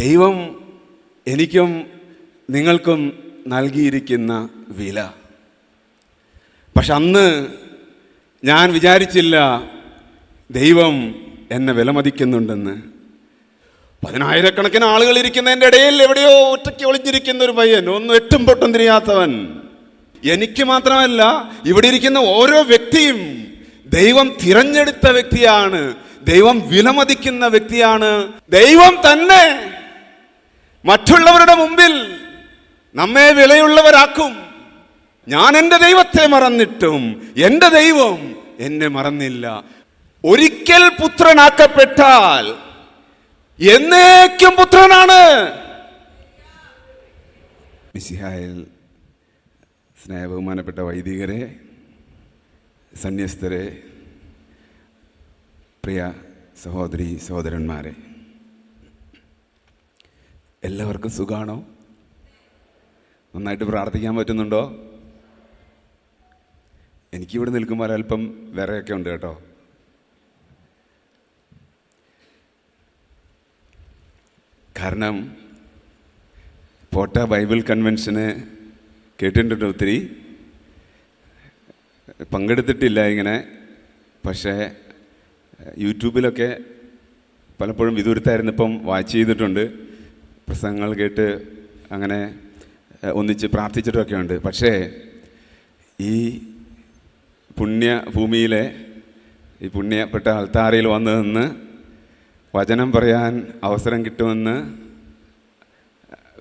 ദൈവം എനിക്കും നിങ്ങൾക്കും നൽകിയിരിക്കുന്ന വില. പക്ഷെ അന്ന് ഞാൻ വിചാരിച്ചില്ല ദൈവം എന്നെ വിലമതിക്കുന്നുണ്ടെന്ന്. 10,000-കണക്കിന് ആളുകൾ ഇരിക്കുന്നതിൻ്റെ ഇടയിൽ എവിടെയോ ഒറ്റയ്ക്ക് ഒളിഞ്ഞിരിക്കുന്ന ഒരു പയ്യൻ, ഒന്നും എട്ടും പൊട്ടും തിരിയാത്തവൻ. എനിക്ക് മാത്രമല്ല, ഇവിടെ ഇരിക്കുന്ന ഓരോ വ്യക്തിയും ദൈവം തിരഞ്ഞെടുത്ത വ്യക്തിയാണ്, ദൈവം വിലമതിക്കുന്ന വ്യക്തിയാണ്. ദൈവം തന്നെ മറ്റുള്ളവരുടെ മുമ്പിൽ നമ്മെ വിലയുള്ളവരാക്കും. ഞാൻ എൻ്റെ ദൈവത്തെ മറന്നിട്ടും എൻ്റെ ദൈവം എന്നെ മറന്നില്ല. ഒരിക്കൽ പുത്രനാക്കപ്പെട്ടാൽ എന്നേക്കും പുത്രനാണ്. മിശിഹായിൽ സ്നേഹബഹുമാനപ്പെട്ട വൈദികരെ, സന്യസ്തരെ, പ്രിയ സഹോദരി സഹോദരന്മാരെ, എല്ലാവർക്കും സുഖാണോ? നന്നായിട്ട് പ്രാർത്ഥിക്കാൻ പറ്റുന്നുണ്ടോ? എനിക്കിവിടെ നിൽക്കുമ്പോൾ അല്പം വിറയൊക്കെ ഉണ്ട് കേട്ടോ. കാരണം പോട്ട ബൈബിൾ കൺവെൻഷന് കേട്ടിട്ടുണ്ട്, ഒത്തിരി പങ്കെടുത്തിട്ടില്ല ഇങ്ങനെ. പക്ഷേ യൂട്യൂബിലൊക്കെ പലപ്പോഴും വിദൂരത്തായിരുന്നിപ്പം വാച്ച് ചെയ്തിട്ടുണ്ട്, പ്രസംഗങ്ങൾ കേട്ട് അങ്ങനെ ഒന്നിച്ച് പ്രാർത്ഥിച്ചിട്ടൊക്കെ ഉണ്ട്. പക്ഷേ ഈ പുണ്യഭൂമിയിലെ ഈ പുണ്യപ്പെട്ട അൾത്താരയിൽ വന്നു നിന്ന് വചനം പറയാൻ അവസരം കിട്ടുമെന്ന്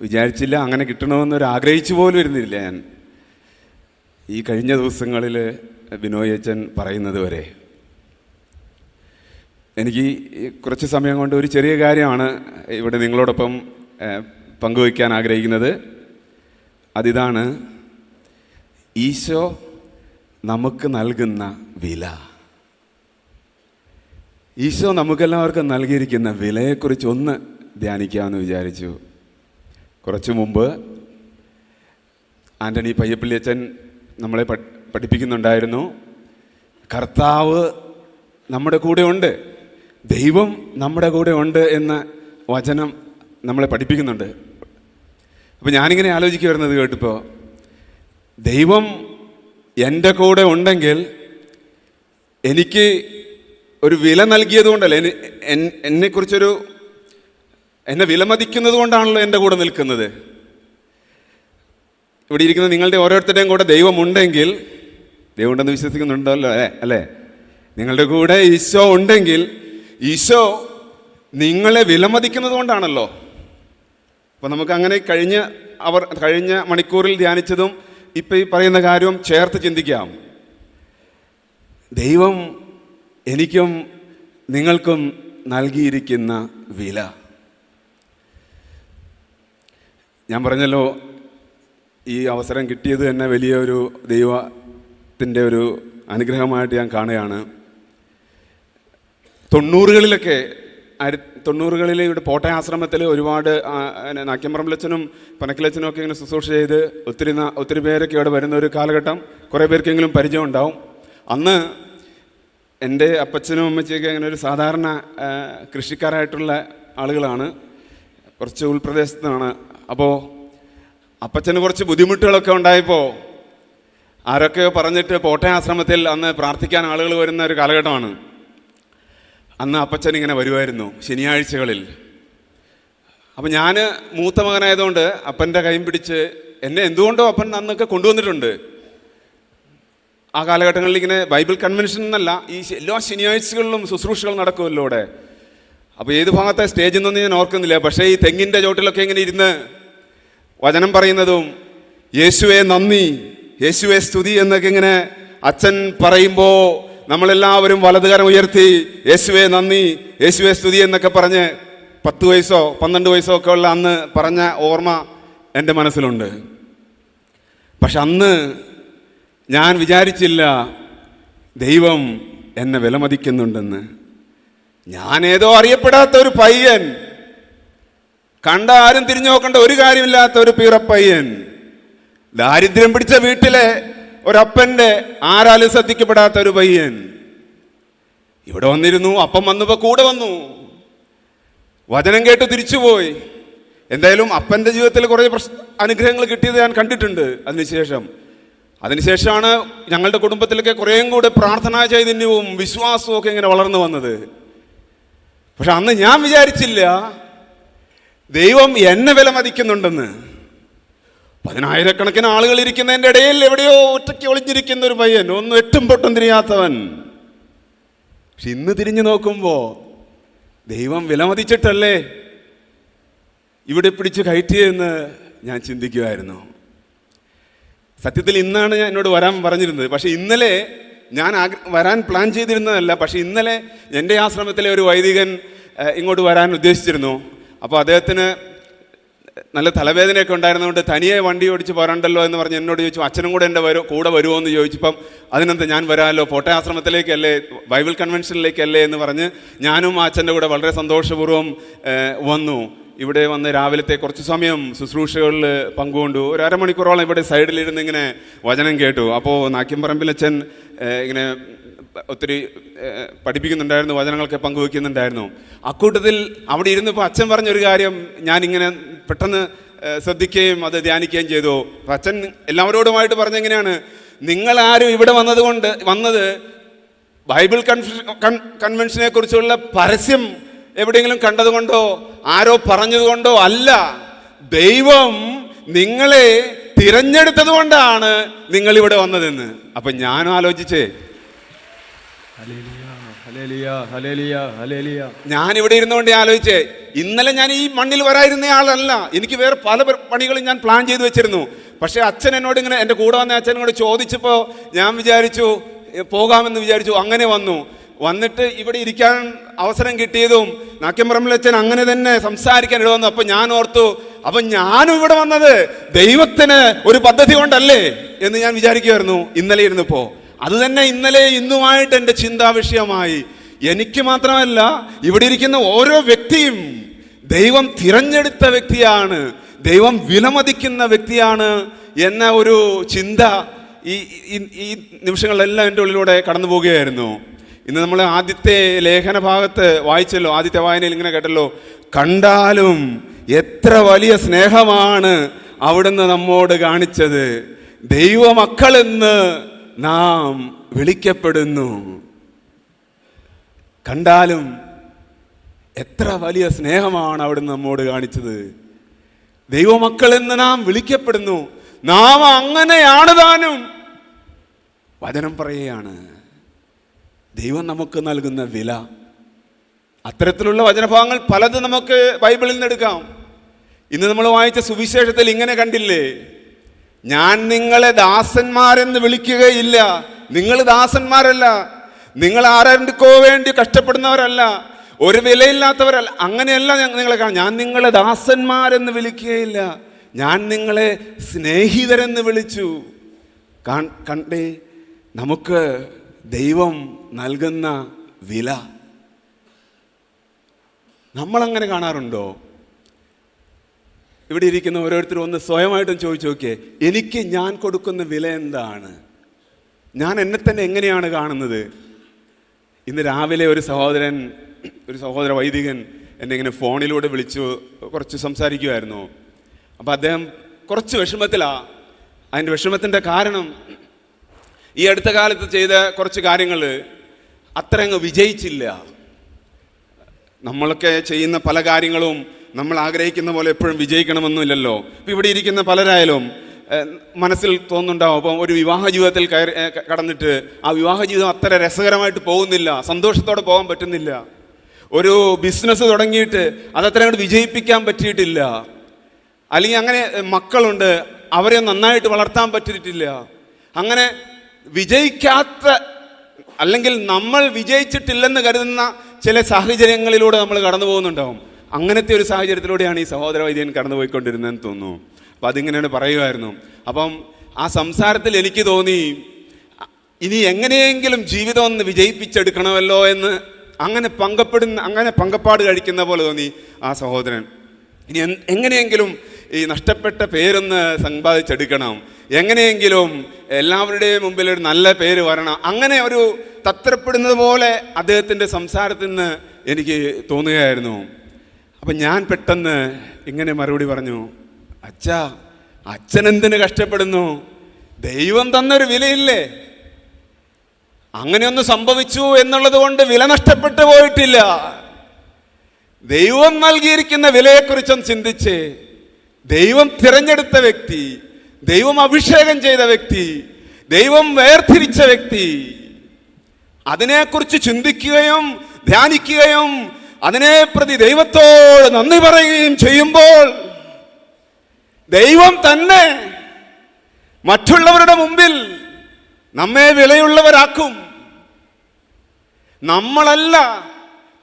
വിചാരിച്ചില്ല. അങ്ങനെ കിട്ടണമെന്നൊരു ആഗ്രഹിച്ചു പോലും ഇരുന്നില്ല ഞാൻ. ഈ കഴിഞ്ഞ ദിവസങ്ങളിൽ ബിനോയ് അച്ഛൻ പറയുന്നത് വരെ എനിക്ക് കുറച്ച് സമയം കൊണ്ട് ഒരു ചെറിയ കാര്യമാണ് ഇവിടെ നിങ്ങളോടൊപ്പം പങ്കുവയ്ക്കാൻ ആഗ്രഹിക്കുന്നത്. അതിതാണ് ഈശോ നമുക്ക് നൽകുന്ന വില. ഈശോ നമുക്കെല്ലാവർക്കും നൽകിയിരിക്കുന്ന വിലയെക്കുറിച്ച് ഒന്ന് ധ്യാനിക്കാമെന്ന് വിചാരിച്ചു. കുറച്ചു മുമ്പ് ആൻ്റണി പയ്യപ്പള്ളി അച്ഛൻ നമ്മളെ പഠിപ്പിക്കുന്നുണ്ടായിരുന്നു, കർത്താവ് നമ്മുടെ കൂടെ ഉണ്ട്, ദൈവം നമ്മുടെ കൂടെ ഉണ്ട് എന്ന വചനം നമ്മളെ പഠിപ്പിക്കുന്നുണ്ട്. അപ്പോൾ ഞാനിങ്ങനെ ആലോചിക്കുക വരുന്നത് കേട്ടപ്പോൾ, ദൈവം എൻ്റെ കൂടെ ഉണ്ടെങ്കിൽ എനിക്ക് ഒരു വില നൽകിയത് കൊണ്ടല്ലേ, എന്നെക്കുറിച്ചൊരു എന്നെ വിലമതിക്കുന്നത് കൊണ്ടാണല്ലോ എൻ്റെ കൂടെ നിൽക്കുന്നത്. ഇവിടെ ഇരിക്കുന്ന നിങ്ങളുടെ ഓരോരുത്തരുടെയും കൂടെ ദൈവമുണ്ടെങ്കിൽ, ദൈവം ഉണ്ടെന്ന് വിശ്വസിക്കുന്നുണ്ടല്ലോ അല്ലേ? നിങ്ങളുടെ കൂടെ ഈശോ ഉണ്ടെങ്കിൽ ഈശോ നിങ്ങളെ വിലമതിക്കുന്നത് കൊണ്ടാണല്ലോ. അപ്പോൾ നമുക്കങ്ങനെ കഴിഞ്ഞ മണിക്കൂറിൽ ധ്യാനിച്ചതും ഇപ്പം ഈ പറയുന്ന കാര്യവും ചേർത്ത് ചിന്തിക്കാം. ദൈവം എനിക്കും നിങ്ങൾക്കും നൽകിയിരിക്കുന്ന വില. ഞാൻ പറഞ്ഞല്ലോ, ഈ അവസരം കിട്ടിയത് തന്നെ വലിയൊരു ദൈവത്തിൻ്റെ ഒരു അനുഗ്രഹമായിട്ട് ഞാൻ കാണുകയാണ്. 90കളിൽ ഇവിടെ പോട്ട ആശ്രമത്തിൽ ഒരുപാട് നാക്യമ്പറമ്പിലച്ചനും പനക്കിലച്ചനും ഒക്കെ ഇങ്ങനെ ശുശ്രൂഷ ചെയ്ത് ഒത്തിരി പേരൊക്കെ ഇവിടെ വരുന്ന ഒരു കാലഘട്ടം, കുറേ പേർക്കെങ്കിലും പരിചയം ഉണ്ടാവും. അന്ന് എൻ്റെ അപ്പച്ചനും അമ്മച്ചിയൊക്കെ അങ്ങനെ ഒരു സാധാരണ കൃഷിക്കാരായിട്ടുള്ള ആളുകളാണ്, കുറച്ച് ഉൾപ്രദേശത്താണ്. അപ്പോൾ അപ്പച്ചന് കുറച്ച് ബുദ്ധിമുട്ടുകളൊക്കെ ഉണ്ടായപ്പോൾ ആരൊക്കെയോ പറഞ്ഞിട്ട് പോട്ട ആശ്രമത്തിൽ അന്ന് പ്രാർത്ഥിക്കാൻ ആളുകൾ വരുന്ന ഒരു കാലഘട്ടമാണ്. അന്ന് അപ്പച്ചൻ ഇങ്ങനെ വരുമായിരുന്നു ശനിയാഴ്ചകളിൽ. അപ്പം ഞാൻ മൂത്ത മകനായതുകൊണ്ട് അപ്പൻ്റെ കൈയും പിടിച്ച് എന്നെ എന്തുകൊണ്ടോ അപ്പൻ അന്നൊക്കെ കൊണ്ടുവന്നിട്ടുണ്ട്. ആ കാലഘട്ടങ്ങളിൽ ഇങ്ങനെ ബൈബിൾ കൺവെൻഷൻ എന്നല്ല, ഈ എല്ലാ ശനിയാഴ്ചകളിലും ശുശ്രൂഷകൾ നടക്കുമല്ലോ ഇവിടെ. അപ്പോൾ ഏത് ഭാഗത്തെ സ്റ്റേജിൽ നിന്നൊന്നും ഞാൻ ഓർക്കുന്നില്ല. പക്ഷേ ഈ തെങ്ങിൻ്റെ ചോട്ടിലൊക്കെ ഇങ്ങനെ ഇരുന്ന് വചനം പറയുന്നതും യേശുവേ നന്ദി, യേശുവേ സ്തുതി എന്നൊക്കെ ഇങ്ങനെ അച്ഛൻ പറയുമ്പോൾ നമ്മളെല്ലാവരും വലതുകരം ഉയർത്തി യേശുവേ നന്ദി, യേശുവേ സ്തുതി എന്നൊക്കെ പറഞ്ഞ് 10 വയസ്സോ 12 വയസ്സോ ഒക്കെ ഉള്ള അന്ന് പറഞ്ഞ ഓർമ്മ എൻ്റെ മനസ്സിലുണ്ട്. പക്ഷെ അന്ന് ഞാൻ വിചാരിച്ചില്ല ദൈവം എന്നെ വിലമതിക്കുന്നുണ്ടെന്ന്. ഞാനേതോ അറിയപ്പെടാത്ത ഒരു പയ്യൻ, കണ്ട ആരും തിരിഞ്ഞു നോക്കേണ്ട ഒരു കാര്യമില്ലാത്ത ഒരു പീറപ്പയ്യൻ, ദാരിദ്ര്യം പിടിച്ച വീട്ടിലെ ഒരപ്പൻ്റെ ആരാലും ശ്രദ്ധിക്കപ്പെടാത്ത ഒരു പയ്യൻ ഇവിടെ വന്നിരുന്നു. അപ്പം വന്നപ്പോൾ കൂടെ വന്നു, വചനം കേട്ട് തിരിച്ചുപോയി. എന്തായാലും അപ്പൻ്റെ ജീവിതത്തിൽ കുറേ അനുഗ്രഹങ്ങൾ കിട്ടിയത് ഞാൻ കണ്ടിട്ടുണ്ട്. അതിനുശേഷമാണ് ഞങ്ങളുടെ കുടുംബത്തിലൊക്കെ കുറേയും കൂടെ പ്രാർത്ഥനാ ചൈതന്യവും വിശ്വാസവും ഒക്കെ ഇങ്ങനെ വളർന്നു വന്നത്. പക്ഷെ അന്ന് ഞാൻ വിചാരിച്ചില്ല ദൈവം എന്നെ വിലമതിക്കുന്നുണ്ടെന്ന്. 10,000-കണക്കിന് ആളുകൾ ഇരിക്കുന്നതിൻ്റെ ഇടയിൽ എവിടെയോ ഒറ്റയ്ക്ക് ഒളിഞ്ഞിരിക്കുന്ന ഒരു പയ്യൻ, ഒന്നും എട്ടും പൊട്ടും തിരിയാത്തവൻ. പക്ഷെ ഇന്ന് തിരിഞ്ഞു നോക്കുമ്പോൾ ദൈവം വിലമതിച്ചിട്ടല്ലേ ഇവിടെ പിടിച്ച് കയറ്റിയെന്ന് ഞാൻ ചിന്തിക്കുമായിരുന്നു. സത്യത്തിൽ ഇന്നാണ് ഞാൻ എന്നോട് വരാൻ പറഞ്ഞിരുന്നത്. പക്ഷെ ഇന്നലെ ഞാൻ വരാൻ പ്ലാൻ ചെയ്തിരുന്നതല്ല. പക്ഷെ ഇന്നലെ എൻ്റെ ആശ്രമത്തിലെ ഒരു വൈദികൻ ഇങ്ങോട്ട് വരാൻ ഉദ്ദേശിച്ചിരുന്നു. അപ്പോൾ അദ്ദേഹത്തിന് നല്ല തലവേദനയൊക്കെ ഉണ്ടായിരുന്നതുകൊണ്ട് തനിയെ വണ്ടി ഓടിച്ച് പോരണ്ടല്ലോ എന്ന് പറഞ്ഞ് എന്നോട് ചോദിച്ചു, അച്ഛനും കൂടെ എൻ്റെ കൂടെ വരുമോ എന്ന് ചോദിച്ചപ്പം അതിനെന്താ ഞാൻ വരാമല്ലോ, പോട്ടെ ആശ്രമത്തിലേക്കല്ലേ, ബൈബിൾ കൺവെൻഷനിലേക്കല്ലേ എന്ന് പറഞ്ഞ് ഞാനും ആ അച്ഛൻ്റെ കൂടെ വളരെ സന്തോഷപൂർവ്വം വന്നു. ഇവിടെ വന്ന് രാവിലത്തെ കുറച്ച് സമയം ശുശ്രൂഷകളിൽ പങ്കുകൊണ്ടു. ഒരു അരമണിക്കൂറോളം ഇവിടെ സൈഡിലിരുന്ന് ഇങ്ങനെ വചനം കേട്ടു. അപ്പോൾ നാക്യംപറമ്പിലച്ഛൻ ഇങ്ങനെ ഒത്തിരി പഠിപ്പിക്കുന്നുണ്ടായിരുന്നു, വചനങ്ങളൊക്കെ പങ്കുവയ്ക്കുന്നുണ്ടായിരുന്നു. അക്കൂട്ടത്തിൽ അവിടെ ഇരുന്നപ്പോൾ അച്ഛൻ പറഞ്ഞൊരു കാര്യം ഞാനിങ്ങനെ പെട്ടെന്ന് ശ്രദ്ധിക്കുകയും അത് ധ്യാനിക്കുകയും ചെയ്തു. അച്ഛൻ എല്ലാവരോടുമായിട്ട് പറഞ്ഞെങ്ങനെയാണ്, നിങ്ങളാരും ഇവിടെ വന്നത് ബൈബിൾ കൺവെൻഷനെ കുറിച്ചുള്ള പരസ്യം എവിടെയെങ്കിലും കണ്ടതുകൊണ്ടോ ആരോ പറഞ്ഞതുകൊണ്ടോ അല്ല, ദൈവം നിങ്ങളെ തിരഞ്ഞെടുത്തത് കൊണ്ടാണ് നിങ്ങൾ ഇവിടെ വന്നതെന്ന്. അപ്പൊ ഞാൻ ആലോചിച്ചേ, ഞാൻ ഇവിടെ ഇരുന്നുകൊണ്ട് ആലോചിച്ചേ, ഇന്നലെ ഞാൻ ഈ മണ്ണിൽ വരായിരുന്ന ആളല്ല, എനിക്ക് വേറെ പല പണികളും ഞാൻ പ്ലാൻ ചെയ്ത് വെച്ചിരുന്നു. പക്ഷെ അച്ഛൻ എന്നോട് ഇങ്ങനെ, എൻ്റെ കൂടെ വന്ന അച്ഛൻ കൂടെ ചോദിച്ചപ്പോൾ ഞാൻ വിചാരിച്ചു പോകാമെന്ന് വിചാരിച്ചു. അങ്ങനെ വന്നിട്ട് ഇവിടെ ഇരിക്കാൻ അവസരം കിട്ടിയതും നാക്യംപറമ്പിലച്ഛൻ അങ്ങനെ തന്നെ സംസാരിക്കാൻ ഇടവന്നു. അപ്പം ഞാൻ ഓർത്തു, അപ്പം ഞാനും ഇവിടെ വന്നത് ദൈവത്തിന് ഒരു പദ്ധതി കൊണ്ടല്ലേ എന്ന് ഞാൻ വിചാരിക്കുമായിരുന്നു ഇന്നലെ ഇരുന്നപ്പോൾ. അത് തന്നെ ഇന്നലെ ഇന്നുമായിട്ട് എൻ്റെ ചിന്താ വിഷയമായി. എനിക്ക് മാത്രമല്ല, ഇവിടെ ഇരിക്കുന്ന ഓരോ വ്യക്തിയും ദൈവം തിരഞ്ഞെടുത്ത വ്യക്തിയാണ്, ദൈവം വിലമതിക്കുന്ന വ്യക്തിയാണ് എന്ന ഒരു ചിന്ത ഈ നിമിഷങ്ങളിലെല്ലാം എൻ്റെ ഉള്ളിലൂടെ കടന്നു പോവുകയായിരുന്നു. ഇന്ന് നമ്മൾ ആദ്യത്തെ ലേഖന ഭാഗത്ത് വായിച്ചല്ലോ, ആദ്യത്തെ വായനയിൽ ഇങ്ങനെ കേട്ടല്ലോ, കണ്ടാലും എത്ര വലിയ സ്നേഹമാണ് അവിടുന്ന് നമ്മോട് കാണിച്ചത്, ദൈവമക്കളെന്ന് നാം വിളിക്കപ്പെടുന്നു. കണ്ടാലും എത്ര വലിയ സ്നേഹമാണ് അവിടുന്ന് നമ്മോട് കാണിച്ചത്, ദൈവമക്കളെന്ന് നാം വിളിക്കപ്പെടുന്നു, നാം അങ്ങനെയാണ് താനും. വചനം പറയുകയാണ് ദൈവം നമുക്ക് നൽകുന്ന വില. അത്തരത്തിലുള്ള വചനഭാഗങ്ങൾ പലതും നമുക്ക് ബൈബിളിൽ നിന്ന് എടുക്കാം. ഇന്ന് നമ്മൾ വായിച്ച സുവിശേഷത്തിൽ ഇങ്ങനെ കണ്ടില്ലേ, ഞാൻ നിങ്ങളെ ദാസന്മാരെന്ന് വിളിക്കുകയില്ല, നിങ്ങൾ ദാസന്മാരല്ല, നിങ്ങൾ ആരോ വേണ്ടി കഷ്ടപ്പെടുന്നവരല്ല, ഒരു വിലയില്ലാത്തവരല്ല, അങ്ങനെയല്ല നിങ്ങളെ കാണാം. ഞാൻ നിങ്ങളെ ദാസന്മാരെന്ന് വിളിക്കുകയില്ല, ഞാൻ നിങ്ങളെ സ്നേഹിതരെന്ന് വിളിച്ചു. കണ്ടേ നമുക്ക് ദൈവം നൽകുന്ന വില നമ്മളങ്ങനെ കാണാറുണ്ടോ? ഇവിടെ ഇരിക്കുന്ന ഓരോരുത്തരും ഒന്ന് സ്വയമായിട്ടും ചോദിച്ചു നോക്കിയേ, എനിക്ക് ഞാൻ കൊടുക്കുന്ന വില എന്താണ്? ഞാൻ എന്നെ തന്നെ എങ്ങനെയാണ് കാണുന്നത്? ഇന്ന് രാവിലെ ഒരു സഹോദര വൈദികൻ എന്നെ ഇങ്ങനെ ഫോണിലൂടെ വിളിച്ചു കുറച്ച് സംസാരിക്കുമായിരുന്നു. അപ്പോൾ അദ്ദേഹം കുറച്ച് വിഷമത്തിലാണ്. അതിൻ്റെ വിഷമത്തിൻ്റെ കാരണം ഈ അടുത്ത കാലത്ത് ചെയ്ത കുറച്ച് കാര്യങ്ങൾ അത്ര അങ്ങ് വിജയിച്ചില്ല. നമ്മളൊക്കെ ചെയ്യുന്ന പല കാര്യങ്ങളും നമ്മൾ ആഗ്രഹിക്കുന്ന പോലെ എപ്പോഴും വിജയിക്കണമെന്നില്ലല്ലോ. ഇപ്പം ഇവിടെ ഇരിക്കുന്ന പലരായാലും മനസ്സിൽ തോന്നുന്നുണ്ടാവും, അപ്പം ഒരു വിവാഹ ജീവിതത്തിൽ കടന്നിട്ട് ആ വിവാഹ ജീവിതം അത്ര രസകരമായിട്ട് പോകുന്നില്ല, സന്തോഷത്തോടെ പോകാൻ പറ്റുന്നില്ല. ഒരു ബിസിനസ് തുടങ്ങിയിട്ട് അതത്ര അങ്ങോട്ട് വിജയിപ്പിക്കാൻ പറ്റിയിട്ടില്ല. അല്ലെങ്കിൽ അങ്ങനെ മക്കളുണ്ട്, അവരെ നന്നായിട്ട് വളർത്താൻ പറ്റിയിട്ടില്ല. അങ്ങനെ വിജയിക്കാത്ത, അല്ലെങ്കിൽ നമ്മൾ വിജയിച്ചിട്ടില്ലെന്ന് കരുതുന്ന ചില സാഹചര്യങ്ങളിലൂടെ നമ്മൾ കടന്നു പോകുന്നുണ്ടാവും. അങ്ങനത്തെ ഒരു സാഹചര്യത്തിലൂടെയാണ് ഈ സഹോദര വൈദ്യൻ കടന്നുപോയിക്കൊണ്ടിരുന്നതെന്ന് തോന്നുന്നു. അപ്പം അതിങ്ങനെയാണ് പറയുമായിരുന്നു. അപ്പം ആ സംസാരത്തിൽ എനിക്ക് തോന്നി, ഇനി എങ്ങനെയെങ്കിലും ജീവിതം ഒന്ന് വിജയിപ്പിച്ചെടുക്കണമല്ലോ എന്ന് അങ്ങനെ പങ്കപ്പാട് കഴിക്കുന്ന പോലെ തോന്നി ആ സഹോദരൻ. ഇനി എങ്ങനെയെങ്കിലും ഈ നഷ്ടപ്പെട്ട പേരൊന്ന് സമ്പാദിച്ചെടുക്കണം, എങ്ങനെയെങ്കിലും എല്ലാവരുടെയും മുമ്പിൽ ഒരു നല്ല പേര് വരണം, അങ്ങനെ ഒരു തത്രപ്പെടുന്നത് പോലെ അദ്ദേഹത്തിൻ്റെ സംസാരത്തിൽ നിന്ന് എനിക്ക് തോന്നുകയായിരുന്നു. അപ്പം ഞാൻ പെട്ടെന്ന് ഇങ്ങനെ മറുപടി പറഞ്ഞു, അച്ഛാ, അച്ഛൻ എന്തിന് കഷ്ടപ്പെടുന്നു? ദൈവം തന്നൊരു വിലയില്ലേ? അങ്ങനെയൊന്ന് സംഭവിച്ചു എന്നുള്ളത് കൊണ്ട് വില നഷ്ടപ്പെട്ടു പോയിട്ടില്ല. ദൈവം നൽകിയിരിക്കുന്ന വിലയെക്കുറിച്ചൊന്ന് ചിന്തിച്ച്, ദൈവം തിരഞ്ഞെടുത്ത വ്യക്തി, ദൈവം അഭിഷേകം ചെയ്ത വ്യക്തി, ദൈവം വേർതിരിച്ച വ്യക്തി, അതിനെക്കുറിച്ച് ചിന്തിക്കുകയും ധ്യാനിക്കുകയും അതിനെ പ്രതി ദൈവത്തോട് നന്ദി പറയുകയും ചെയ്യുമ്പോൾ ദൈവം തന്നെ മറ്റുള്ളവരുടെ മുമ്പിൽ നമ്മെ വിലയുള്ളവരാക്കും. നമ്മളല്ല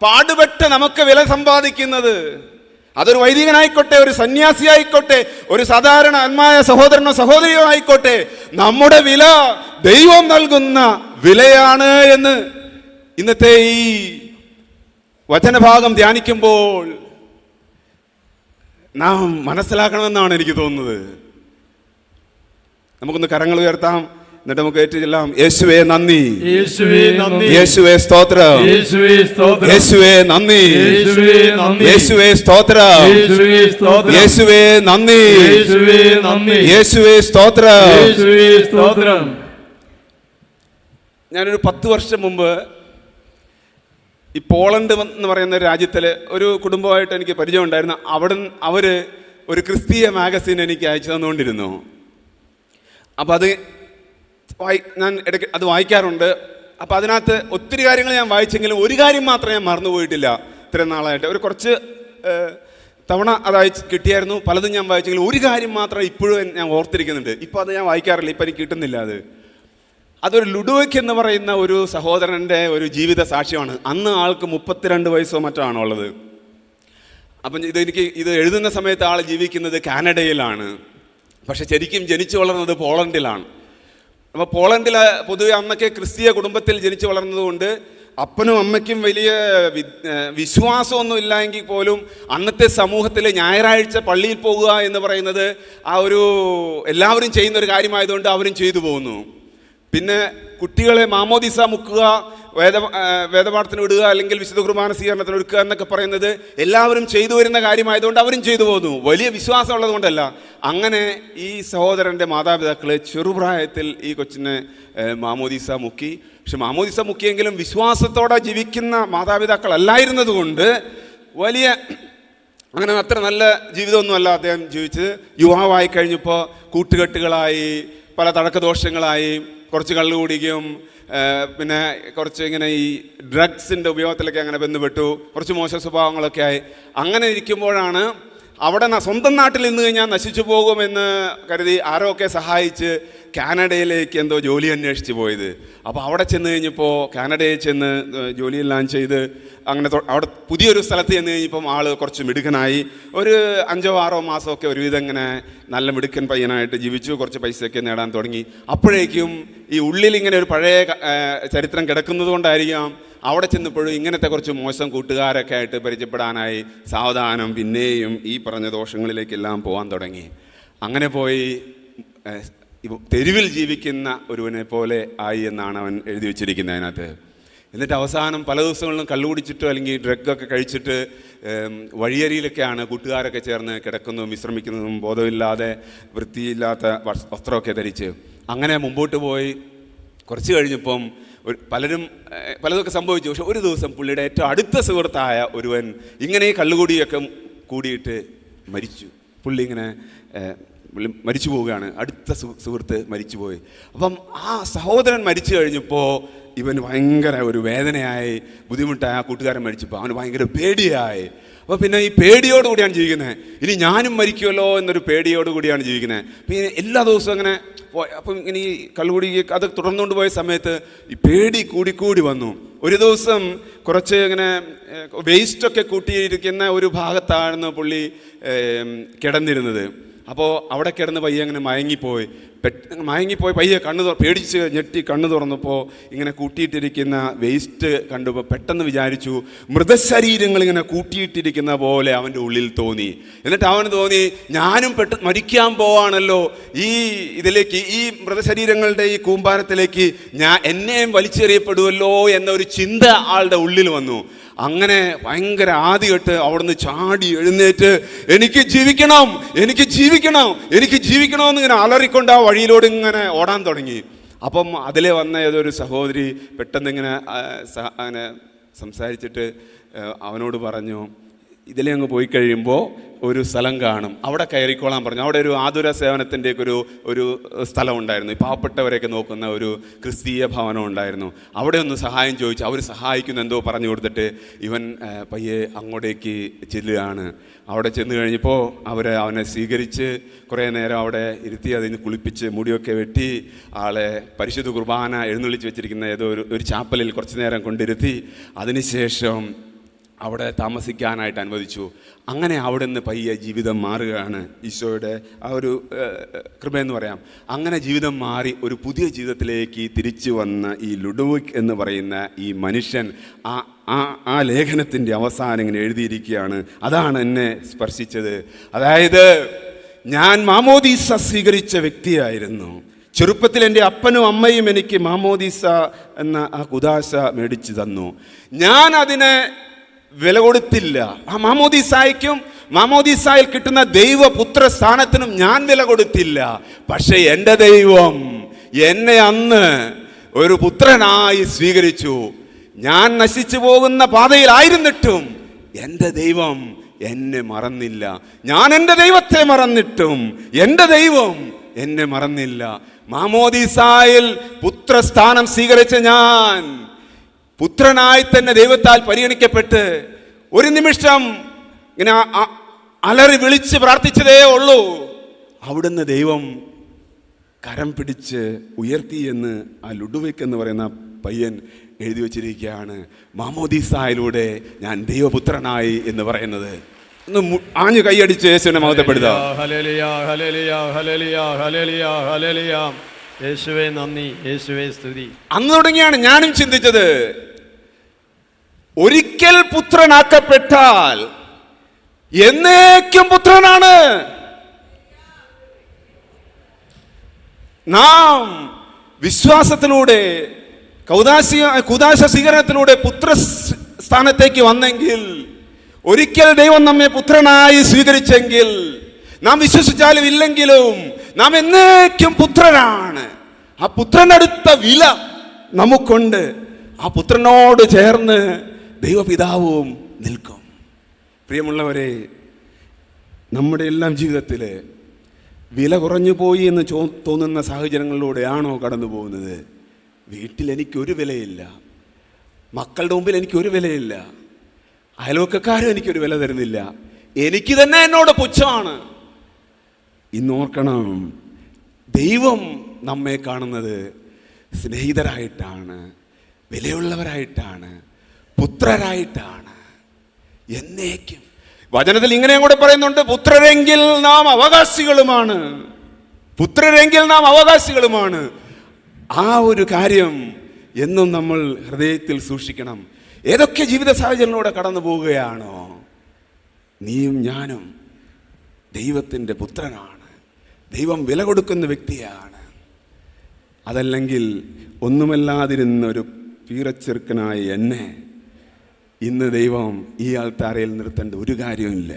പാടുപെട്ട് നമുക്ക് വില സമ്പാദിക്കുന്നത്. അതൊരു വൈദികനായിക്കോട്ടെ, ഒരു സന്യാസി ആയിക്കോട്ടെ, ഒരു സാധാരണ ആത്മായ സഹോദരനോ സഹോദരിയോ ആയിക്കോട്ടെ, നമ്മുടെ വില ദൈവം നൽകുന്ന വിലയാണ് എന്ന് ഇന്നത്തെ ഈ വചനഭാഗം ധ്യാനിക്കുമ്പോൾ നാം മനസ്സിലാക്കണമെന്നാണ് എനിക്ക് തോന്നുന്നത്. നമുക്കൊന്ന് കരങ്ങൾ ഉയർത്താം, എന്നിട്ട് നമുക്ക് ഏറ്റുചൊല്ലാം. യേശുവേ നന്ദി, യേശുവേ നന്ദി, യേശുവേ സ്തോത്രം, യേശുവേ സ്തോത്രം, യേശുവേ നന്ദി, യേശുവേ നന്ദി, യേശുവേ സ്തോത്രം, യേശുവേ സ്തോത്രം, യേശുവേ നന്ദി, യേശുവേ നന്ദി, യേശുവേ സ്തോത്രം, യേശുവേ സ്തോത്രം. ഞാനൊരു 10 വർഷം മുമ്പ് ഈ പോളണ്ട് എന്ന് പറയുന്ന രാജ്യത്തിൽ ഒരു കുടുംബമായിട്ട് എനിക്ക് പരിചയം ഉണ്ടായിരുന്നു. അവർ ഒരു ക്രിസ്തീയ മാഗസിൻ എനിക്ക് അയച്ചു തന്നുകൊണ്ടിരുന്നു. അപ്പോൾ ഞാൻ ഇടയ്ക്ക് അത് വായിക്കാറുണ്ട്. അപ്പോൾ അതിനകത്ത് ഒത്തിരി കാര്യങ്ങൾ ഞാൻ വായിച്ചെങ്കിലും ഒരു കാര്യം മാത്രം ഞാൻ മറന്നുപോയിട്ടില്ല. ഇത്രയും നാളായിട്ട് ഒരു കുറച്ച് തവണ അത് കിട്ടിയായിരുന്നു. പലതും ഞാൻ വായിച്ചെങ്കിലും ഒരു കാര്യം മാത്രം ഇപ്പോഴും ഞാൻ ഓർത്തിരിക്കുന്നുണ്ട്. ഇപ്പോൾ അത് ഞാൻ വായിക്കാറില്ല, ഇപ്പം എനിക്ക് കിട്ടുന്നില്ല. അതൊരു ലുഡോയ്ക്ക് എന്ന് പറയുന്ന ഒരു സഹോദരൻ്റെ ഒരു ജീവിത സാക്ഷ്യമാണ്. അന്ന് ആൾക്ക് 32 വയസ്സോ മറ്റോ ആണുള്ളത്. അപ്പം ഇത് എഴുതുന്ന സമയത്ത് ആൾ ജീവിക്കുന്നത് കാനഡയിലാണ്, പക്ഷെ ശരിക്കും ജനിച്ചു വളർന്നത് പോളണ്ടിലാണ്. അപ്പോൾ പോളണ്ടിൽ പൊതുവെ അന്നൊക്കെ ക്രിസ്തീയ കുടുംബത്തിൽ ജനിച്ചു വളർന്നതുകൊണ്ട് അപ്പനും അമ്മയ്ക്കും വലിയ വിശ്വാസമൊന്നും ഇല്ലെങ്കിൽ പോലും അന്നത്തെ സമൂഹത്തിൽ ഞായറാഴ്ച പള്ളിയിൽ പോകുക എന്ന് പറയുന്നത് എല്ലാവരും ചെയ്യുന്ന ഒരു കാര്യമായതുകൊണ്ട് അവരും ചെയ്തു പോകുന്നു. പിന്നെ കുട്ടികളെ മാമോദിസ മുക്കുക, വേദപാഠത്തിന് വിടുക, അല്ലെങ്കിൽ വിശുദ്ധ കുർബാന സ്വീകരണത്തിന് ഒരുക്കുക എന്നൊക്കെ പറയുന്നത് എല്ലാവരും ചെയ്തു വരുന്ന കാര്യമായതുകൊണ്ട് അവരും ചെയ്തു പോകുന്നു. വലിയ വിശ്വാസം ഉള്ളത് കൊണ്ടല്ല. അങ്ങനെ ഈ സഹോദരൻ്റെ മാതാപിതാക്കൾ ചെറുപ്രായത്തിൽ ഈ കൊച്ചിനെ മാമോദിസ മുക്കി. പക്ഷെ മാമോദിസ മുക്കിയെങ്കിലും വിശ്വാസത്തോടെ ജീവിക്കുന്ന മാതാപിതാക്കൾ അല്ലായിരുന്നത് കൊണ്ട് അങ്ങനെ അത്ര നല്ല ജീവിതമൊന്നുമല്ല അദ്ദേഹം ജീവിച്ചത്. യുവാവായി കഴിഞ്ഞപ്പോൾ കൂട്ടുകെട്ടുകളായി, പല തടക്കദോഷങ്ങളായി, കുറച്ച് കള്ളു കുടിക്കും, പിന്നെ കുറച്ച് ഇങ്ങനെ ഈ ഡ്രഗ്സിൻ്റെ ഉപയോഗത്തിലൊക്കെ അങ്ങനെ ബന്ധപ്പെട്ടു, കുറച്ച് മോശ സ്വഭാവങ്ങളൊക്കെ ആയി. അങ്ങനെ ഇരിക്കുമ്പോഴാണ് അവിടെ സ്വന്തം നാട്ടിൽ നിന്ന് കഴിഞ്ഞാൽ നശിച്ചു പോകുമെന്ന് കരുതി ആരോ ഒക്കെ സഹായിച്ച് കാനഡയിലേക്ക് എന്തോ ജോലി അന്വേഷിച്ച് പോയത്. അപ്പോൾ അവിടെ ചെന്ന് കഴിഞ്ഞപ്പോൾ കാനഡയിൽ ചെന്ന് ജോലിയെല്ലാം ചെയ്ത് അങ്ങനെ അവിടെ പുതിയൊരു സ്ഥലത്ത് ചെന്ന് കഴിഞ്ഞപ്പം ആൾ കുറച്ച് മിടുക്കനായി. ഒരു 5-6 മാസമൊക്കെ ഒരുവിധം ഇങ്ങനെ നല്ല മിടുക്കൻ പയ്യനായിട്ട് ജീവിച്ചു, കുറച്ച് പൈസയൊക്കെ നേടാൻ തുടങ്ങി. അപ്പോഴേക്കും ഈ ഉള്ളിൽ ഇങ്ങനെ ഒരു പഴയ ചരിത്രം കിടക്കുന്നത് കൊണ്ടായിരിക്കാം അവിടെ ചെന്നപ്പോഴും ഇങ്ങനത്തെ കുറച്ച് മോശം കൂട്ടുകാരൊക്കെ ആയിട്ട് പരിചയപ്പെടാനായി സാവധാനം പിന്നെയും ഈ പറഞ്ഞ ദോഷങ്ങളിലേക്കെല്ലാം പോകാൻ തുടങ്ങി. അങ്ങനെ പോയി തെരുവിൽ ജീവിക്കുന്ന ഒരുവനെ പോലെ ആയി എന്നാണ് അവൻ എഴുതി വെച്ചിരിക്കുന്നത് അതിനകത്ത്. എന്നിട്ട് അവസാനം പല ദിവസങ്ങളിലും കള്ളുകുടിച്ചിട്ടോ അല്ലെങ്കിൽ ഡ്രഗൊക്കെ കഴിച്ചിട്ട് വഴിയരിയിലൊക്കെയാണ് കൂട്ടുകാരൊക്കെ ചേർന്ന് കിടക്കുന്നതും വിശ്രമിക്കുന്നതും, ബോധമില്ലാതെ വൃത്തിയില്ലാത്ത വസ്ത്രമൊക്കെ ധരിച്ച്. അങ്ങനെ മുമ്പോട്ട് പോയി കുറച്ച് കഴിഞ്ഞപ്പം പലതൊക്കെ സംഭവിച്ചു. പക്ഷെ ഒരു ദിവസം പുള്ളിയുടെ ഏറ്റവും അടുത്ത സുഹൃത്തായ ഒരുവൻ ഇങ്ങനെ കള്ളുകൂടിയൊക്കെ കൂടിയിട്ട് മരിച്ചു. പുള്ളി ഇങ്ങനെ മരിച്ചു പോവുകയാണ്. അടുത്ത സുഹൃത്ത് മരിച്ചുപോയി. അപ്പം ആ സഹോദരൻ മരിച്ചു കഴിഞ്ഞപ്പോൾ ഇവന് ഭയങ്കര ഒരു വേദനയായി, ബുദ്ധിമുട്ടായി. ആ കൂട്ടുകാരൻ മരിച്ചപ്പോൾ അവന് ഭയങ്കര പേടിയായി. അപ്പോൾ പിന്നെ ഈ പേടിയോടുകൂടിയാണ് ജീവിക്കുന്നത്. ഇനി ഞാനും മരിക്കുമല്ലോ എന്നൊരു പേടിയോടുകൂടിയാണ് ജീവിക്കുന്നത്. പിന്നെ എല്ലാ ദിവസവും അങ്ങനെ അപ്പം ഇങ്ങനെ ഈ കള്ളുകൂടി അത് തുടർന്നുകൊണ്ട് പോയ സമയത്ത് ഈ പേടി കൂടിക്കൂടി വന്നു. ഒരു ദിവസം കുറച്ച് ഇങ്ങനെ വേസ്റ്റൊക്കെ കൂട്ടിയിരിക്കുന്ന ഒരു ഭാഗത്താണ് പുള്ളി കിടന്നിരുന്നത്. അപ്പോൾ അവിടെ കിടന്ന് പയ്യെ അങ്ങനെ മയങ്ങിപ്പോയി പയ്യെ പേടിച്ച് ഞെട്ടി കണ്ണ് തുറന്നപ്പോൾ ഇങ്ങനെ കൂട്ടിയിട്ടിരിക്കുന്ന വേസ്റ്റ് കണ്ടപ്പോൾ പെട്ടെന്ന് വിചാരിച്ചു മൃതശരീരങ്ങൾ ഇങ്ങനെ കൂട്ടിയിട്ടിരിക്കുന്ന പോലെ അവൻ്റെ ഉള്ളിൽ തോന്നി. എന്നിട്ട് അവന് തോന്നി ഞാനും മരിക്കാൻ പോവാണല്ലോ, ഇതിലേക്ക് ഈ മൃതശരീരങ്ങളുടെ ഈ കൂമ്പാരത്തിലേക്ക് എന്നെയും വലിച്ചെറിയപ്പെടുമല്ലോ എന്നൊരു ചിന്ത ആളുടെ ഉള്ളിൽ വന്നു. അങ്ങനെ ഭയങ്കര ആദികെട്ട് അവിടുന്ന് ചാടി എഴുന്നേറ്റ് എനിക്ക് ജീവിക്കണം, എനിക്ക് ജീവിക്കണം, എനിക്ക് ജീവിക്കണമെന്ന് ഇങ്ങനെ അലറിക്കൊണ്ട് ആ വഴിയിലൂടെ ഇങ്ങനെ ഓടാൻ തുടങ്ങി. അപ്പം അതിലെ വന്ന ഏതൊരു സഹോദരി പെട്ടെന്ന് ഇങ്ങനെ അങ്ങനെ സംസാരിച്ചിട്ട് അവനോട് പറഞ്ഞു, ഇതിലെ അങ്ങ് പോയി കഴിയുമ്പോൾ ഒരു സ്ഥലം കാണും, അവിടെ കയറിക്കോളാൻ പറഞ്ഞു. അവിടെ ഒരു ആതുര സേവനത്തിൻ്റെയൊക്കെ ഒരു സ്ഥലം ഉണ്ടായിരുന്നു, പാവപ്പെട്ടവരെയൊക്കെ നോക്കുന്ന ഒരു ക്രിസ്തീയ ഭവനം ഉണ്ടായിരുന്നു. അവിടെ ഒന്ന് സഹായം ചോദിച്ചു. അവർ സഹായിക്കുന്ന എന്തോ പറഞ്ഞു കൊടുത്തിട്ട് ഇവൻ പയ്യെ അങ്ങോട്ടേക്ക് ചെല്ലുകയാണ്. അവിടെ ചെന്ന് കഴിഞ്ഞപ്പോൾ അവനെ സ്വീകരിച്ച് കുറേ നേരം അവിടെ ഇരുത്തി, അതിന് കുളിപ്പിച്ച് മുടിയൊക്കെ വെട്ടി ആളെ പരിശുദ്ധ കുർബാന എഴുന്നള്ളിച്ച് വെച്ചിരിക്കുന്ന ഏതോ ഒരു ചാപ്പലിൽ കുറച്ച് നേരം കൊണ്ടിരുത്തി അതിനുശേഷം അവിടെ താമസിക്കാനായിട്ട് അനുവദിച്ചു. അങ്ങനെ അവിടെ നിന്ന് പയ്യെ ജീവിതം മാറുകയാണ്. ഈശോയുടെ ആ ഒരു കൃപയെന്ന് പറയാം. അങ്ങനെ ജീവിതം മാറി ഒരു പുതിയ ജീവിതത്തിലേക്ക് തിരിച്ചു വന്ന ഈ ലുഡോവിക് എന്ന് പറയുന്ന ഈ മനുഷ്യൻ ആ ലേഖനത്തിൻ്റെ അവസാനം ഇങ്ങനെ എഴുതിയിരിക്കുകയാണ്. അതാണ് എന്നെ സ്പർശിച്ചത്. അതായത് ഞാൻ മാമോദീസ സ്വീകരിച്ച വ്യക്തിയായിരുന്നു. ചെറുപ്പത്തിൽ എൻ്റെ അപ്പനും അമ്മയും എനിക്ക് മാമോദീസ എന്ന ആ കുദാശ മേടിച്ചു തന്നു. ഞാൻ അതിനെ വില കൊടുത്തില്ല. ആ മാമോദീസായ്ക്കും മാമോദീസായിൽ കിട്ടുന്ന ദൈവപുത്ര സ്ഥാനത്തിനും ഞാൻ വില കൊടുത്തില്ല. പക്ഷെ എൻ്റെ ദൈവം എന്നെ അന്ന് ഒരു പുത്രനായി സ്വീകരിച്ചു. ഞാൻ നശിച്ചു പോകുന്ന പാതയിലായിരുന്നിട്ടും എൻ്റെ ദൈവം എന്നെ മറന്നില്ല. ഞാൻ എൻ്റെ ദൈവത്തെ മറന്നിട്ടും എൻ്റെ ദൈവം എന്നെ മറന്നില്ല. മാമോദീസായിൽ പുത്രസ്ഥാനം സ്വീകരിച്ച ഞാൻ പുത്രനായി തന്നെ ദൈവത്താൽ പരിഗണിക്കപ്പെട്ട് ഒരു നിമിഷം ഇങ്ങനെ അലറി വിളിച്ച് പ്രാർത്ഥിച്ചതേ ഉള്ളൂ. അവിടുന്ന് ദൈവം കരം പിടിച്ച് ഉയർത്തി എന്ന് ആ ലുഡോവിക് എന്ന് പറയുന്ന പയ്യൻ എഴുതി വച്ചിരിക്കുകയാണ്. മാമോദീസായിലൂടെ ഞാൻ ദൈവപുത്രനായി എന്ന് പറയുന്നത്. ഒന്ന് ആഞ്ഞു കൈയടിച്ച് യേശുവിനെ മഹത്വപ്പെടുത്താം. യേശുവേ നന്ദി, യേശുവേ സ്തുതി. അന്ന് തുടങ്ങിയാണ് ഞാനും ചിന്തിച്ചത്, ഒരിക്കൽ പുത്രനാക്കപ്പെട്ടാൽ എന്നേക്കും പുത്രനാണ്. നാം വിശ്വാസത്തിലൂടെ കുദാശ സ്വീകരണത്തിലൂടെ പുത്രസ്ഥാനത്തേക്ക് വന്നെങ്കിൽ, ഒരിക്കൽ ദൈവം നമ്മെ പുത്രനായി സ്വീകരിച്ചെങ്കിൽ, നാം വിശ്വസിച്ചാലും ഇല്ലെങ്കിലും നാം എന്നേക്കും പുത്രനാണ്. ആ പുത്രനടുത്ത വില നമുക്കുണ്ട്. ആ പുത്രനോട് ചേർന്ന് ദൈവപിതാവും നിൽക്കും. പ്രിയമുള്ളവരെ, നമ്മുടെ എല്ലാം ജീവിതത്തിൽ വില കുറഞ്ഞു പോയി എന്ന് തോന്നുന്ന സാഹചര്യങ്ങളിലൂടെയാണോ കടന്നു പോകുന്നത്? വീട്ടിൽ എനിക്കൊരു വിലയില്ല, മക്കളുടെ മുമ്പിൽ എനിക്കൊരു വിലയില്ല, അയൽവക്കക്കാരും എനിക്കൊരു വില തരുന്നില്ല, എനിക്ക് തന്നെ എന്നോട് പുച്ഛമാണ്. ഇന്നോർക്കണം, ദൈവം നമ്മെ കാണുന്നത് സ്നേഹിതരായിട്ടാണ്, വിലയുള്ളവരായിട്ടാണ്, പുത്രരായിട്ടാണ്. എന്നേക്കും വചനത്തിൽ ഇങ്ങനെയും കൂടെ പറയുന്നുണ്ട്, പുത്രരെങ്കിൽ നാം അവകാശികളുമാണ്, പുത്രരെങ്കിൽ നാം അവകാശികളുമാണ്. ആ ഒരു കാര്യം എന്നും നമ്മൾ ഹൃദയത്തിൽ സൂക്ഷിക്കണം. ഏതൊക്കെ ജീവിത സാഹചര്യങ്ങളിലൂടെ കടന്നു പോവുകയാണോ, നീയും ഞാനും ദൈവത്തിൻ്റെ പുത്രനാണ്, ദൈവം വില കൊടുക്കുന്ന വ്യക്തിയാണ്. അതല്ലെങ്കിൽ ഒന്നുമല്ലാതിരുന്ന ഒരു പീറച്ചെറുക്കനായ എന്നെ ഇന്ന് ദൈവം ഈ ആൾത്താരയിൽ നിർത്തേണ്ട ഒരു കാര്യമില്ല.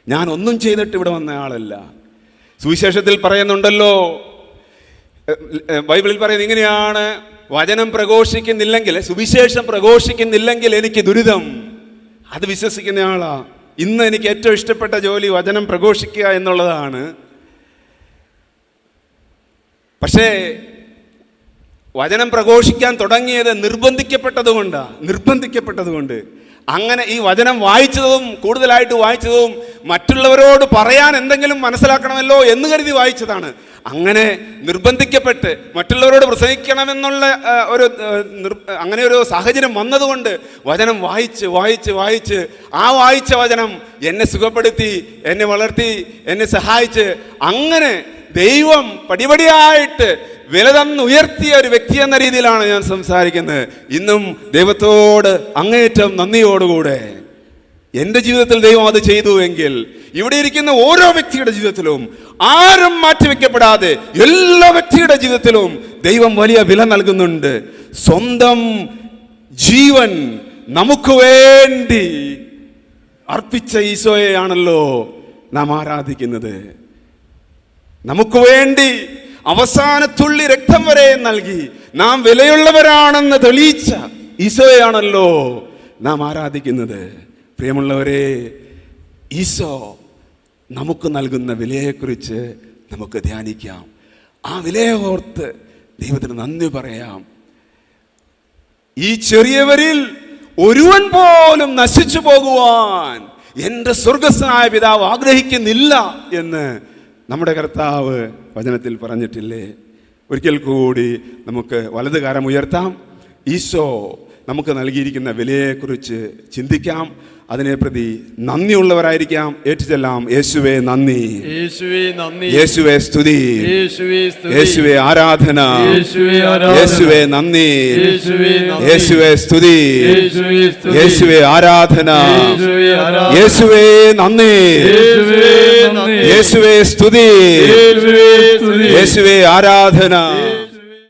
ഞാൻ ഒന്നും ചെയ്തിട്ട് ഇവിടെ വന്ന ആളല്ല. സുവിശേഷത്തിൽ പറയുന്നുണ്ടല്ലോ, ബൈബിളിൽ പറയുന്നത് ഇങ്ങനെയാണ്, വചനം പ്രഘോഷിക്കുന്നില്ലെങ്കിൽ, സുവിശേഷം പ്രഘോഷിക്കുന്നില്ലെങ്കിൽ എനിക്ക് ദുരിതം. അത് വിശ്വസിക്കുന്ന ആളാ. ഇന്ന് എനിക്ക് ഏറ്റവും ഇഷ്ടപ്പെട്ട ജോലി വചനം പ്രഘോഷിക്കുക എന്നുള്ളതാണ്. പക്ഷേ വചനം പ്രഘോഷിക്കാൻ തുടങ്ങിയത് നിർബന്ധിക്കപ്പെട്ടതുകൊണ്ട്. അങ്ങനെ ഈ വചനം വായിച്ചതും കൂടുതലായിട്ട് വായിച്ചതും മറ്റുള്ളവരോട് പറയാൻ എന്തെങ്കിലും മനസ്സിലാക്കണമല്ലോ എന്ന് കരുതി വായിച്ചതാണ്. അങ്ങനെ നിർബന്ധിക്കപ്പെട്ട് മറ്റുള്ളവരോട് പ്രസംഗിക്കണമെന്നുള്ള അങ്ങനെ ഒരു സാഹചര്യം വന്നതുകൊണ്ട് വചനം വായിച്ച് ആ വായിച്ച വചനം എന്നെ സുഖപ്പെടുത്തി, എന്നെ വളർത്തി, എന്നെ സഹായിച്ച്, അങ്ങനെ ദൈവം പടിപടിയായിട്ട് വില തന്ന് ഉയർത്തിയ ഒരു വ്യക്തി എന്ന രീതിയിലാണ് ഞാൻ സംസാരിക്കുന്നത്. ഇന്നും ദൈവത്തോട് അങ്ങേയറ്റം നന്ദിയോടുകൂടെ എൻ്റെ ജീവിതത്തിൽ ദൈവം അത് ചെയ്തുവെങ്കിൽ, ഇവിടെ ഇരിക്കുന്ന ഓരോ വ്യക്തിയുടെ ജീവിതത്തിലും ആരും മാറ്റിവെക്കപ്പെടാതെ എല്ലാ വ്യക്തിയുടെ ജീവിതത്തിലും ദൈവം വലിയ വില നൽകുന്നുണ്ട്. സ്വന്തം ജീവൻ നമുക്ക് വേണ്ടി അർപ്പിച്ച ഈശോയെയാണല്ലോ നാം ആരാധിക്കുന്നത്. നമുക്ക് വേണ്ടി അവസാനത്തുള്ളി രക്തം വരെ നൽകി നാം വിലയുള്ളവരാണെന്ന് തെളിയിച്ച ഈശോയെയാണല്ലോ നാം ആരാധിക്കുന്നത്. പ്രിയമുള്ളവരെ, ഈശോ നമുക്ക് നൽകുന്ന വിലയെക്കുറിച്ച് നമുക്ക് ധ്യാനിക്കാം. ആ വിലയെ ഓർത്ത് ദൈവത്തിന് നന്ദി പറയാം. ഈ ചെറിയവരിൽ ഒരുവൻ പോലും നശിച്ചു പോകുവാൻ എൻ്റെ സ്വർഗസ്ഥനായ പിതാവ് ആഗ്രഹിക്കുന്നില്ല എന്ന് നമ്മുടെ കർത്താവ് വചനത്തിൽ പറഞ്ഞിട്ടില്ലേ? ഒരിക്കൽ കൂടി നമുക്ക് വലത് കരം ഉയർത്താം. ഈശോ നമുക്ക് നൽകിയിരിക്കുന്ന വിലയെക്കുറിച്ച് ചിന്തിക്കാം. അതിനെ പ്രതി നന്ദിയുള്ളവരായിരിക്കാം. ഏറ്റുചൊല്ലാം: യേശുവേ നന്ദി, യേശുവേ നന്ദി, യേശുവേ സ്തുതി, യേശുവേ സ്തുതി, യേശുവേ ആരാധന, യേശുവേ ആരാധന, യേശുവേ നന്ദി, യേശുവേ നന്ദി, യേശുവേ സ്തുതി, യേശുവേ സ്തുതി, യേശുവേ ആരാധന, യേശുവേ ആരാധന, യേശുവേ നന്ദി, യേശുവേ നന്ദി, യേശുവേ സ്തുതി, യേശുവേ സ്തുതി, യേശുവേ ആരാധന.